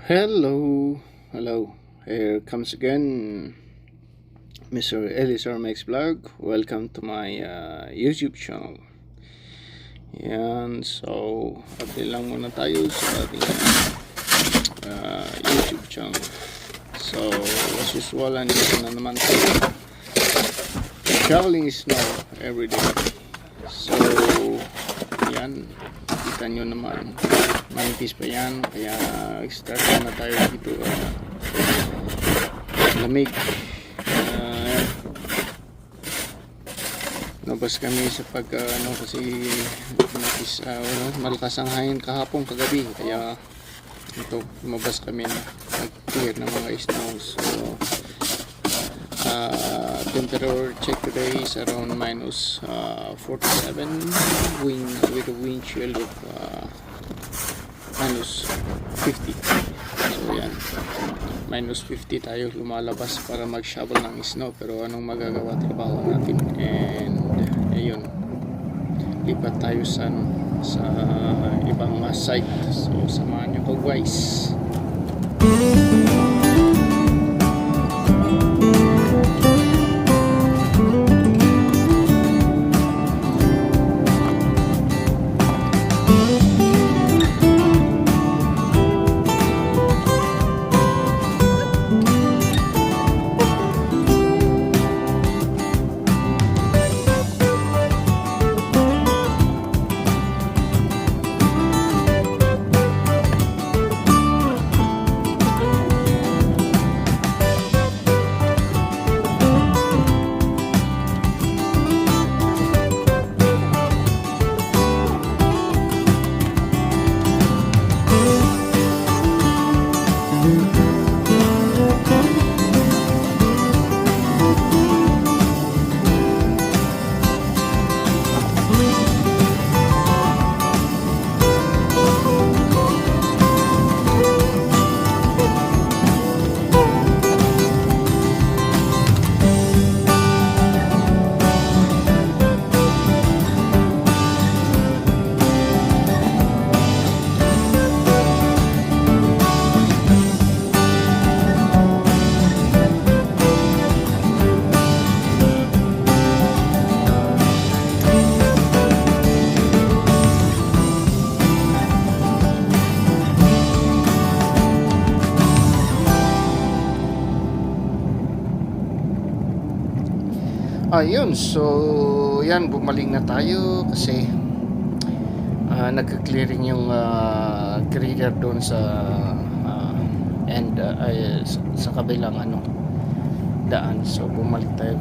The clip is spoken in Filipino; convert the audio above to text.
Hello, hello. Here comes again Mr. Elisar Makes Vlog. Welcome to my YouTube channel. Yan, so update lang muna tayo sa ating YouTube channel. So, as usual, andito na naman tayo. Traveling snow every day. So, yan, kita nyo naman. 90s pa yan, kaya start na tayo dito. Lamig. Nabas kami sa kasi malakas ang hangin kahapon kagabi, kaya ito lumabas kami na nag-clear ng mga snows. So temperature check today is around minus 47 wind with a wind chill of minus 50. So yan, minus 50 tayo lumalabas para mag-shovel ng snow, pero anong magagawa, trabaho natin. And ayun, lipat tayo sa ibang site. So samahan nyo ko guys. Ayun, so yan, bumaling na tayo kasi nagka-clearing yung grader doon sa sa kabilang daan. So bumalik tayo